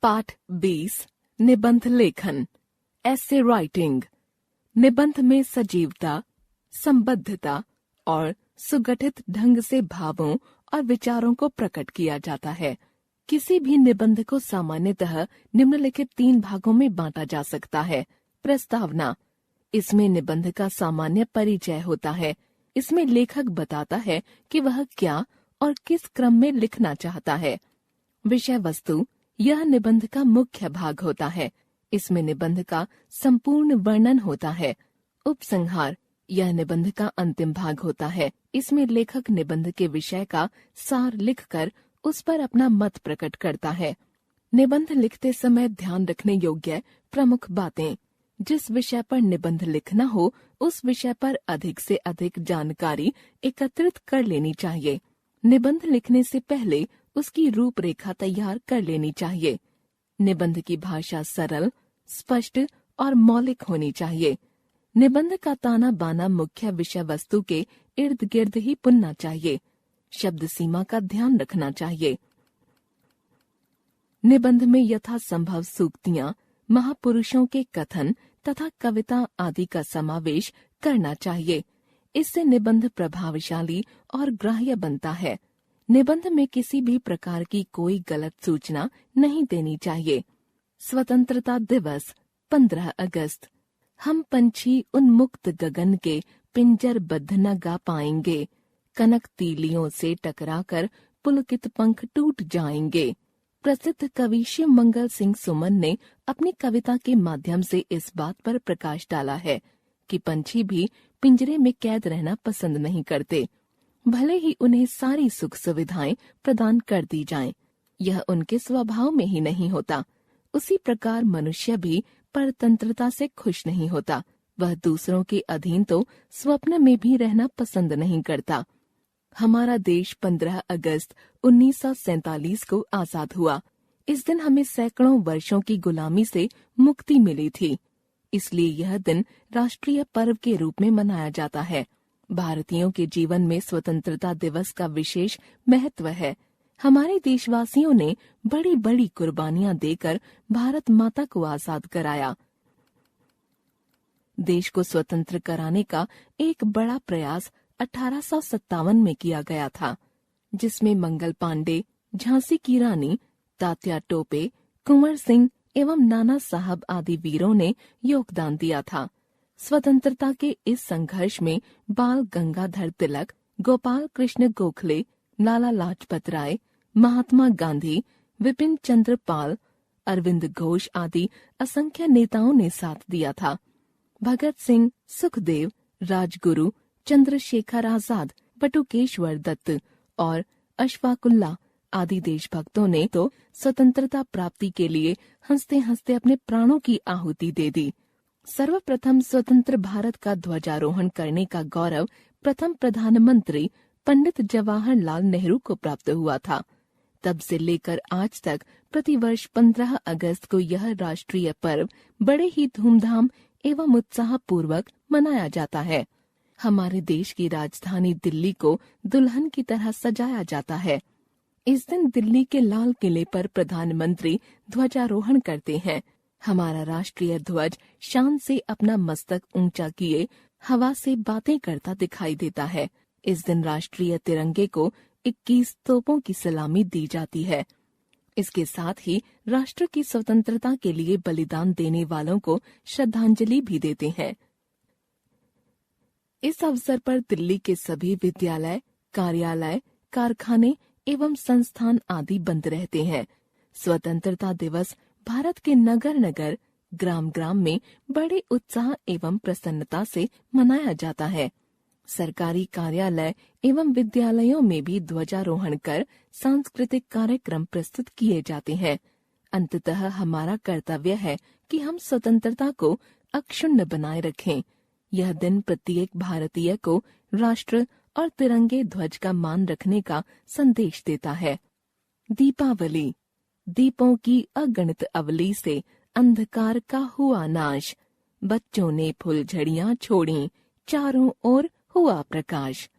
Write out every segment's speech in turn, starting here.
पाठ 20 निबंध लेखन ऐसे राइटिंग। निबंध में सजीवता, संबद्धता और सुगठित ढंग से भावों और विचारों को प्रकट किया जाता है। किसी भी निबंध को सामान्यतः निम्नलिखित 3 भागों में बांटा जा सकता है। प्रस्तावना, इसमें निबंध का सामान्य परिचय होता है। इसमें लेखक बताता है कि वह क्या और किस क्रम में लिखना चाहता है। विषय वस्तु, यह निबंध का मुख्य भाग होता है। इसमें निबंध का संपूर्ण वर्णन होता है। उपसंहार, यह निबंध का अंतिम भाग होता है। इसमें लेखक निबंध के विषय का सार लिखकर उस पर अपना मत प्रकट करता है। निबंध लिखते समय ध्यान रखने योग्य प्रमुख बातें। जिस विषय पर निबंध लिखना हो उस विषय पर अधिक से अधिक जानकारी एकत्रित कर लेनी चाहिए। निबंध लिखने से पहले उसकी रूपरेखा तैयार कर लेनी चाहिए। निबंध की भाषा सरल, स्पष्ट और मौलिक होनी चाहिए। निबंध का ताना बाना मुख्य विषय वस्तु के इर्द गिर्द ही बुनना चाहिए। शब्द सीमा का ध्यान रखना चाहिए। निबंध में यथासंभव सूक्तियां, महापुरुषों के कथन तथा कविता आदि का समावेश करना चाहिए। इससे निबंध प्रभावशाली और ग्राह्य बनता है। निबंध में किसी भी प्रकार की कोई गलत सूचना नहीं देनी चाहिए। स्वतंत्रता दिवस 15 अगस्त। हम पंछी उन्मुक्त गगन के पिंजर बद्ध न गा पाएंगे। कनक तीलियों से टकराकर पुलकित पंख टूट जाएंगे। प्रसिद्ध कवि शिव मंगल सिंह सुमन ने अपनी कविता के माध्यम से इस बात पर प्रकाश डाला है कि पंछी भी पिंजरे में कैद रहना पसंद नहीं करते, भले ही उन्हें सारी सुख सुविधाएं प्रदान कर दी जाएं। यह उनके स्वभाव में ही नहीं होता। उसी प्रकार मनुष्य भी परतंत्रता से खुश नहीं होता। वह दूसरों के अधीन तो स्वप्न में भी रहना पसंद नहीं करता। हमारा देश 15 अगस्त 1947 को आजाद हुआ। इस दिन हमें सैकड़ों वर्षों की गुलामी से मुक्ति मिली थी। इसलिए यह दिन राष्ट्रीय पर्व के रूप में मनाया जाता है। भारतीयों के जीवन में स्वतंत्रता दिवस का विशेष महत्व है। हमारे देशवासियों ने बड़ी बड़ी कुर्बानियां देकर भारत माता को आजाद कराया। देश को स्वतंत्र कराने का एक बड़ा प्रयास 1857 में किया गया था, जिसमें मंगल पांडे, झांसी की रानी, तात्या टोपे, कुंवर सिंह एवं नाना साहब आदि वीरों ने योगदान दिया था। स्वतंत्रता के इस संघर्ष में बाल गंगाधर तिलक, गोपाल कृष्ण गोखले, लाला लाजपत राय, महात्मा गांधी, विपिन चंद्र पाल, अरविंद घोष आदि असंख्य नेताओं ने साथ दिया था। भगत सिंह, सुखदेव, राजगुरु, चंद्रशेखर आजाद, बटुकेश्वर दत्त और अशफाकुल्ला आदि देशभक्तों ने तो स्वतंत्रता प्राप्ति के लिए हंसते हंसते अपने प्राणों की आहुति दे दी। सर्वप्रथम स्वतंत्र भारत का ध्वजारोहण करने का गौरव प्रथम प्रधानमंत्री पंडित जवाहरलाल नेहरू को प्राप्त हुआ था। तब से लेकर आज तक प्रतिवर्ष 15 अगस्त को यह राष्ट्रीय पर्व बड़े ही धूमधाम एवं उत्साह पूर्वक मनाया जाता है। हमारे देश की राजधानी दिल्ली को दुल्हन की तरह सजाया जाता है। इस दिन दिल्ली के लाल किले पर प्रधानमंत्री ध्वजारोहण करते हैं। हमारा राष्ट्रीय ध्वज शान से अपना मस्तक ऊंचा किए हवा से बातें करता दिखाई देता है। इस दिन राष्ट्रीय तिरंगे को 21 तोपों की सलामी दी जाती है। इसके साथ ही राष्ट्र की स्वतंत्रता के लिए बलिदान देने वालों को श्रद्धांजलि भी देते हैं। इस अवसर पर दिल्ली के सभी विद्यालय, कार्यालय, कारखाने एवं संस्थान आदि बंद रहते हैं। स्वतंत्रता दिवस भारत के नगर नगर, ग्राम ग्राम में बड़े उत्साह एवं प्रसन्नता से मनाया जाता है। सरकारी कार्यालय एवं विद्यालयों में भी ध्वजारोहण कर सांस्कृतिक कार्यक्रम प्रस्तुत किए जाते हैं। अंततः हमारा कर्तव्य है कि हम स्वतंत्रता को अक्षुण्ण बनाए रखें। यह दिन प्रत्येक भारतीय को राष्ट्र और तिरंगे ध्वज का मान रखने का संदेश देता है। दीपावली, दीपों की अगणित अवली से अंधकार का हुआ नाश। बच्चों ने फुलझड़ियां छोड़ी, चारों ओर हुआ प्रकाश।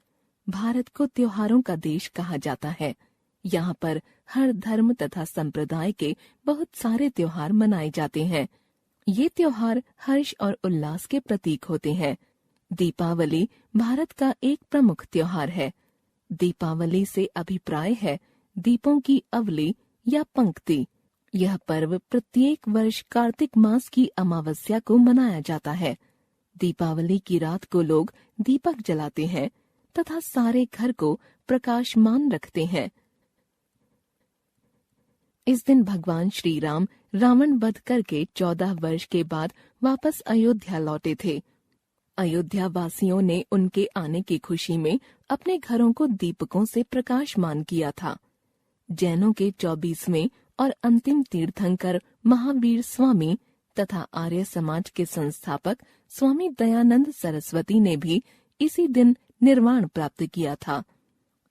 भारत को त्योहारों का देश कहा जाता है। यहाँ पर हर धर्म तथा संप्रदाय के बहुत सारे त्योहार मनाए जाते हैं। ये त्योहार हर्ष और उल्लास के प्रतीक होते हैं। दीपावली भारत का एक प्रमुख त्योहार है। दीपावली से अभिप्राय है दीपों की अवली या पंक्ति। यह पर्व प्रत्येक वर्ष कार्तिक मास की अमावस्या को मनाया जाता है। दीपावली की रात को लोग दीपक जलाते हैं तथा सारे घर को प्रकाशमान रखते हैं। इस दिन भगवान श्री राम रावण वध करके 14 वर्ष के बाद वापस अयोध्या लौटे थे। अयोध्या वासियों ने उनके आने की खुशी में अपने घरों को दीपकों से प्रकाशमान किया था। जैनों के 24वें और अंतिम तीर्थंकर महावीर स्वामी तथा आर्य समाज के संस्थापक स्वामी दयानंद सरस्वती ने भी इसी दिन निर्वाण प्राप्त किया था।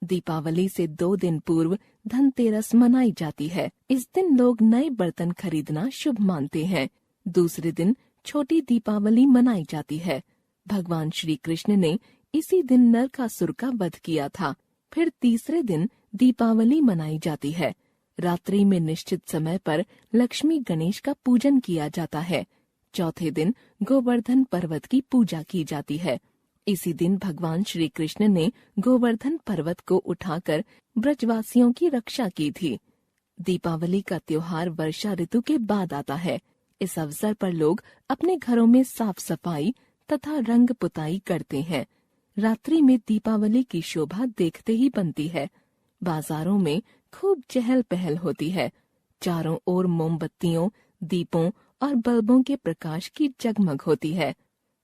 दीपावली से 2 दिन पूर्व धनतेरस मनाई जाती है। इस दिन लोग नए बर्तन खरीदना शुभ मानते हैं। दूसरे दिन छोटी दीपावली मनाई जाती है। भगवान श्री कृष्ण ने इसी दिन नरकासुर का वध किया था। फिर तीसरे दिन दीपावली मनाई जाती है। रात्रि में निश्चित समय पर लक्ष्मी गणेश का पूजन किया जाता है। चौथे दिन गोवर्धन पर्वत की पूजा की जाती है। इसी दिन भगवान श्री कृष्ण ने गोवर्धन पर्वत को उठाकर ब्रजवासियों की रक्षा की थी। दीपावली का त्योहार वर्षा ऋतु के बाद आता है। इस अवसर पर लोग अपने घरों में साफ सफाई तथा रंग पुताई करते हैं। रात्रि में दीपावली की शोभा देखते ही बनती है। बाजारों में खूब चहल पहल होती है। चारों ओर मोमबत्तियों, दीपों और बल्बों के प्रकाश की जगमग होती है।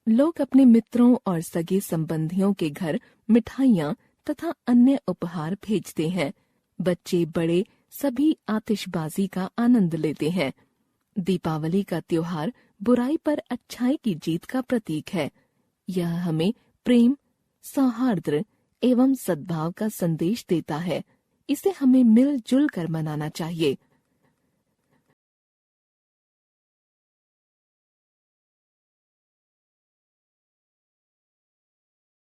लोग अपने मित्रों और सगे संबंधियों के घर मिठाइयाँ तथा अन्य उपहार भेजते हैं। बच्चे बड़े सभी आतिशबाजी का आनंद लेते हैं। दीपावली का त्योहार बुराई पर अच्छाई की जीत का प्रतीक है। यह हमें प्रेम, सौहार्द एवं सद्भाव का संदेश देता है। इसे हमें मिलजुल कर मनाना चाहिए।